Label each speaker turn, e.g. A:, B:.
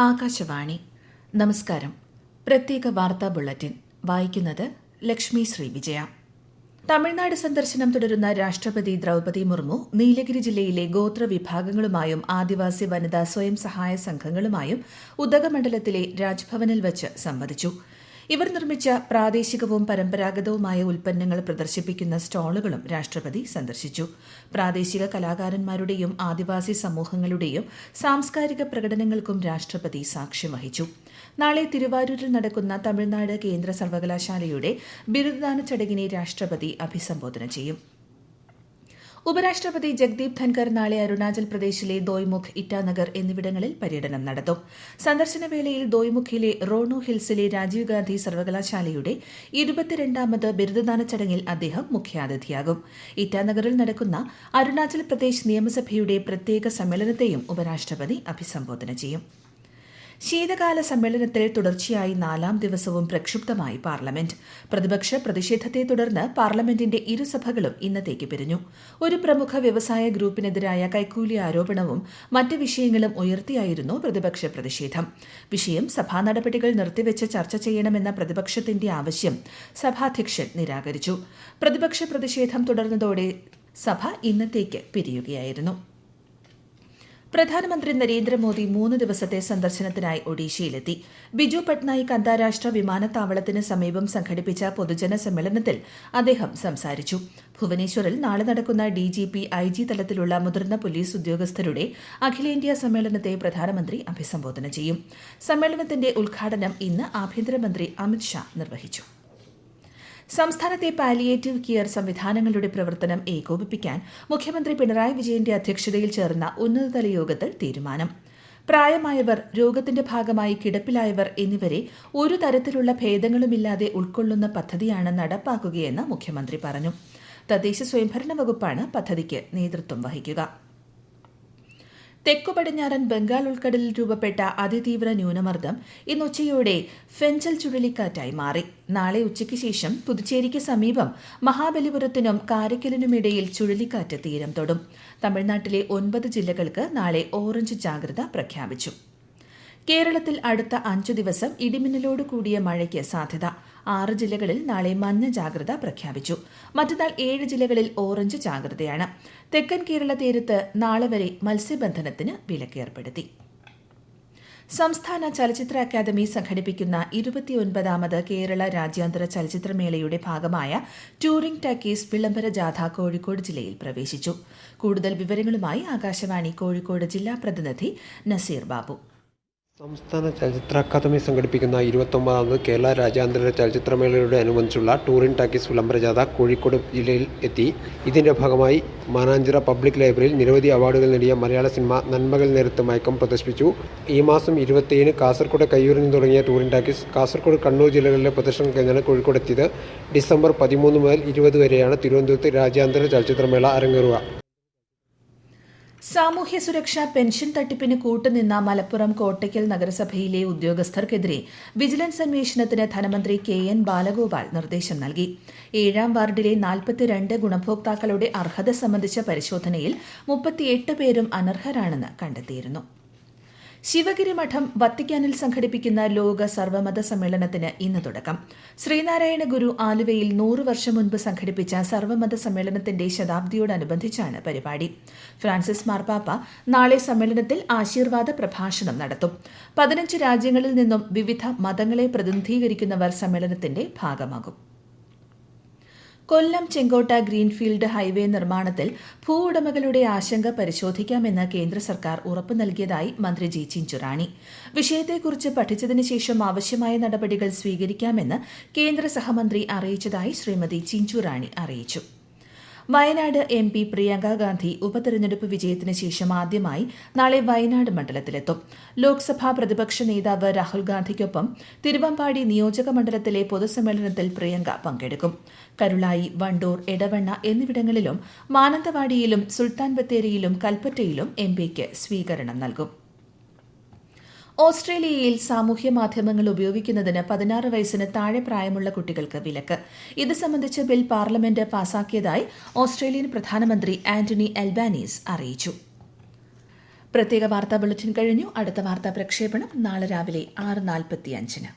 A: ആകാശവാണി. നമസ്കാരം. പ്രത്യേക വാർത്താ ബുള്ളറ്റിൻ വായിക്കുന്നത് ലക്ഷ്മി ശ്രീവിജയ. തമിഴ്നാട് സന്ദർശനം തുടരുന്ന രാഷ്ട്രപതി ദ്രൌപദി മുർമു നീലഗിരി ജില്ലയിലെ ഗോത്ര വിഭാഗങ്ങളുമായും ആദിവാസി വനിതാ സ്വയം സഹായ സംഘങ്ങളുമായും ഉദഗമണ്ഡലത്തിലെ രാജ്ഭവനിൽ വച്ച് സംവദിച്ചു. ഇവർ നിർമ്മിച്ച പ്രാദേശികവും പരമ്പരാഗതവുമായ ഉൽപ്പന്നങ്ങൾ പ്രദർശിപ്പിക്കുന്ന സ്റ്റാളുകളും രാഷ്ട്രപതി സന്ദർശിച്ചു. പ്രാദേശിക കലാകാരന്മാരുടെയും ആദിവാസി സമൂഹങ്ങളുടെയും സാംസ്കാരിക പ്രകടനങ്ങൾക്കും രാഷ്ട്രപതി സാക്ഷ്യം വഹിച്ചു. നാളെ തിരുവാരൂരിൽ നടക്കുന്ന തമിഴ്നാട് കേന്ദ്ര സർവകലാശാലയുടെ ബിരുദദാന ചടങ്ങിനെ രാഷ്ട്രപതി അഭിസംബോധന ചെയ്യും. ഉപരാഷ്ട്രപതി ജഗ്ദീപ് ധൻകർ നാളെ അരുണാചൽ പ്രദേശിലെ ദോയ്മുഖ്, ഇറ്റാനഗർ എന്നിവിടങ്ങളിൽ പര്യടനം നടത്തും. സന്ദർശനവേളയിൽ ദോയ്മുഖിലെ റോണു ഹിൽസിലെ രാജീവ് ഗാന്ധി സർവകലാശാലയുടെ 22ാമത് ബിരുദദാന ചടങ്ങിൽ അദ്ദേഹം മുഖ്യാതിഥിയാകും. ഇറ്റാനഗറിൽ നടക്കുന്ന അരുണാചൽ പ്രദേശ് നിയമസഭയുടെ പ്രത്യേക സമ്മേളനത്തെയും ഉപരാഷ്ട്രപതി അഭിസംബോധന ചെയ്യും. ശീതകാല സമ്മേളനത്തിൽ തുടർച്ചയായി 4ാം ദിവസവും പ്രക്ഷുബ്ധമായി പാർലമെന്റ്. പ്രതിപക്ഷ പ്രതിഷേധത്തെ തുടർന്ന് പാർലമെന്റിന്റെ ഇരുസഭകളും ഇന്നത്തേക്ക് പിരിഞ്ഞു. ഒരു പ്രമുഖ വ്യവസായ ഗ്രൂപ്പിനെതിരായ കൈക്കൂലി ആരോപണവും മറ്റ് വിഷയങ്ങളും ഉയർത്തിയായിരുന്നു പ്രതിപക്ഷ പ്രതിഷേധം. വിഷയം സഭാ നടപടികൾ നിർത്തിവെച്ച് ചർച്ച ചെയ്യണമെന്ന പ്രതിപക്ഷത്തിന്റെ ആവശ്യം സഭാധ്യക്ഷൻ നിരാകരിച്ചു. പ്രതിപക്ഷ പ്രതിഷേധം തുടർന്നതോടെ സഭ ഇന്നത്തേക്ക് പിരിയുകയായിരുന്നു. പ്രധാനമന്ത്രി നരേന്ദ്രമോദി 3 ദിവസത്തെ സന്ദർശനത്തിനായി ഒഡീഷയിലെത്തി. ബിജു പട്നായിക് അന്താരാഷ്ട്ര വിമാനത്താവളത്തിന് സമീപം സംഘടിപ്പിച്ച പൊതുജന സമ്മേളനത്തിൽ അദ്ദേഹം സംസാരിച്ചു. ഭുവനേശ്വറിൽ നാളെ നടക്കുന്ന ഡിജിപി, ഐജി തലത്തിലുള്ള മുതിർന്ന പോലീസ് ഉദ്യോഗസ്ഥരുടെ അഖിലേന്ത്യാ സമ്മേളനത്തെ പ്രധാനമന്ത്രി അഭിസംബോധന ചെയ്യും. സമ്മേളനത്തിന്റെ ഉദ്ഘാടനം ഇന്ന് ആഭ്യന്തരമന്ത്രി അമിത് ഷാ നിർവഹിച്ചു. സംസ്ഥാനത്തെ പാലിയേറ്റീവ് കെയർ സംവിധാനങ്ങളുടെ പ്രവർത്തനം ഏകോപിപ്പിക്കാൻ മുഖ്യമന്ത്രി പിണറായി വിജയന്റെ അധ്യക്ഷതയിൽ ചേർന്ന ഉന്നതതല യോഗത്തിൽ തീരുമാനം. പ്രായമായവർ, രോഗത്തിന്റെ ഭാഗമായി കിടപ്പിലായവർ എന്നിവരെ ഒരു തരത്തിലുള്ള ഭേദങ്ങളുമില്ലാതെ ഉൾക്കൊള്ളുന്ന പദ്ധതിയാണ് നടപ്പാക്കുകയെന്ന് മുഖ്യമന്ത്രി പറഞ്ഞു. തദ്ദേശ സ്വയംഭരണ വകുപ്പാണ് പദ്ധതിക്ക് നേതൃത്വം വഹിക്കുക. തെക്കു പടിഞ്ഞാറൻ ബംഗാൾ ഉൾക്കടലിൽ രൂപപ്പെട്ട അതിതീവ്ര ന്യൂനമർദ്ദം ഇന്ന് ഉച്ചയോടെ ഫെഞ്ചൽ ചുഴലിക്കാറ്റായി മാറി. നാളെ ഉച്ചയ്ക്ക് ശേഷം പുതുച്ചേരിക്ക് സമീപം മഹാബലിപുരത്തിനും കാരയ്ക്കലിനുമിടയിൽ ചുഴലിക്കാറ്റ് തീരം തൊടും. തമിഴ്നാട്ടിലെ 9 ജില്ലകൾക്ക് നാളെ ഓറഞ്ച് ജാഗ്രത പ്രഖ്യാപിച്ചു. കേരളത്തിൽ അടുത്ത 5 ദിവസം ഇടിമിന്നലോട് കൂടിയ മഴയ്ക്ക് സാധ്യത. 6 ജില്ലകളിൽ നാളെ മഞ്ഞ ജാഗ്രത പ്രഖ്യാപിച്ചു. മറ്റന്നാൾ 7 ജില്ലകളിൽ ഓറഞ്ച് ജാഗ്രതയാണ്. തെക്കൻ കേരള തീരത്ത് നാളെ വരെ മത്സ്യബന്ധനത്തിന് വിലക്കേർപ്പെടുത്തി. സംസ്ഥാന ചലച്ചിത്ര അക്കാദമി സംഘടിപ്പിക്കുന്ന 29ാമത് കേരള രാജ്യാന്തര ചലച്ചിത്രമേളയുടെ ഭാഗമായ ടൂറിംഗ് ടാക്കീസ് വിളംബര ജാഥ കോഴിക്കോട് ജില്ലയിൽ പ്രവേശിച്ചു. കൂടുതൽ വിവരങ്ങളുമായി ആകാശവാണി കോഴിക്കോട് ജില്ലാ പ്രതിനിധി നസീർ ബാബു.
B: സംസ്ഥാന ചലച്ചിത്ര അക്കാദമി സംഘടിപ്പിക്കുന്ന 29ാമത് കേരള രാജ്യാന്തര ചലച്ചിത്രമേളയോട് അനുബന്ധിച്ചുള്ള ടൂറിംഗ് ടാക്കീസ് വിളംബര ജാഥ കോഴിക്കോട് ജില്ലയിൽ എത്തി. ഇതിന്റെ ഭാഗമായി മാനാഞ്ചിറ പബ്ലിക് ലൈബ്രറിയിൽ നിരവധി അവാർഡുകൾ നേടിയ മലയാള സിനിമ നന്മകൾ നേരത്ത് മയക്കം പ്രദർശിപ്പിച്ചു. ഈ മാസം 27 കാസർഗോഡ് കയ്യൂരിൽ നിന്ന് തുടങ്ങിയ ടൂറിംഗ് ടാക്കീസ് കാസർഗോഡ്, കണ്ണൂർ ജില്ലകളിലെ പ്രദർശനം കഴിഞ്ഞാണ് കോഴിക്കോട് എത്തിയത്. ഡിസംബർ 13 മുതൽ 20 വരെയാണ് തിരുവനന്തപുരത്ത് രാജ്യാന്തര ചലച്ചിത്രമേള അരങ്ങേറുക.
A: സാമൂഹ്യ സുരക്ഷാ പെൻഷൻ തട്ടിപ്പിന് കൂട്ടുനിന്ന മലപ്പുറം കോട്ടയ്ക്കൽ നഗരസഭയിലെ ഉദ്യോഗസ്ഥർക്കെതിരെ വിജിലൻസ് അന്വേഷണത്തിന് ധനമന്ത്രി KN ബാലഗോപാൽ നിർദ്ദേശം നൽകി. 7ാം വാർഡിലെ 42 ഗുണഭോക്താക്കളുടെ അർഹത സംബന്ധിച്ച പരിശോധനയിൽ 38 പേരും അനർഹരാണെന്ന് കണ്ടെത്തിയിരുന്നു. ശിവഗിരി മഠം വത്തിക്കാനിൽ സംഘടിപ്പിക്കുന്ന ലോക സർവമത സമ്മേളനത്തിന് ഇന്ന് തുടക്കം. ശ്രീനാരായണ ഗുരു ആലുവയിൽ 100 വർഷം മുൻപ് സംഘടിപ്പിച്ച സർവമത സമ്മേളനത്തിന്റെ ശതാബ്ദിയോടനുബന്ധിച്ചാണ് പരിപാടി. ഫ്രാൻസിസ് മാർപ്പാപ്പ നാളെ സമ്മേളനത്തിൽ ആശീർവാദ പ്രഭാഷണം നടത്തും. 15 രാജ്യങ്ങളിൽ നിന്നും വിവിധ മതങ്ങളെ പ്രതിനിധീകരിക്കുന്നവർ സമ്മേളനത്തിന്റെ ഭാഗമാകും. കൊല്ലം ചെങ്കോട്ട ഗ്രീൻഫീൽഡ് ഹൈവേ നിർമ്മാണത്തിൽ ഭൂവുടമകളുടെ ആശങ്ക പരിശോധിക്കാമെന്ന് കേന്ദ്ര സർക്കാർ ഉറപ്പു നൽകിയതായി മന്ത്രി ജി ചിഞ്ചുറാണി. വിഷയത്തെക്കുറിച്ച് പഠിച്ചതിനു ശേഷം ആവശ്യമായ നടപടികൾ സ്വീകരിക്കാമെന്ന് കേന്ദ്ര സഹമന്ത്രി അറിയിച്ചതായി ശ്രീമതി ചിഞ്ചുറാണി അറിയിച്ചു. വയനാട് MP പ്രിയങ്ക ഗാന്ധി ഉപതെരഞ്ഞെടുപ്പ് വിജയത്തിന് ശേഷം ആദ്യമായി നാളെ വയനാട് മണ്ഡലത്തിലെത്തും. ലോക്സഭാ പ്രതിപക്ഷ നേതാവ് രാഹുൽ ഗാന്ധിക്കൊപ്പം തിരുവമ്പാടി നിയോജക മണ്ഡലത്തിലെ പൊതുസമ്മേളനത്തിൽ പ്രിയങ്ക പങ്കെടുക്കും. കരുളായി, വണ്ടൂർ, എടവണ്ണ എന്നിവിടങ്ങളിലും മാനന്തവാടിയിലും സുൽത്താൻ ബത്തേരിയിലും കൽപ്പറ്റയിലും MPക്ക് സ്വീകരണം നൽകും. ഓസ്ട്രേലിയയിൽ സാമൂഹ്യ മാധ്യമങ്ങൾ ഉപയോഗിക്കുന്നതിന് 16 വയസ്സിന് താഴെ പ്രായമുള്ള കുട്ടികൾക്ക് വിലക്ക്. ഇത് സംബന്ധിച്ച ബിൽ പാർലമെന്റ് പാസാക്കിയതായി ഓസ്ട്രേലിയൻ പ്രധാനമന്ത്രി ആന്റണി അൽബാനീസ് അറിയിച്ചു. പ്രത്യേക വാർത്താ ബുള്ളറ്റിൻ കഴിഞ്ഞു. അടുത്ത വാർത്താ പ്രക്ഷേപണം നാളെ രാവിലെ 6:45.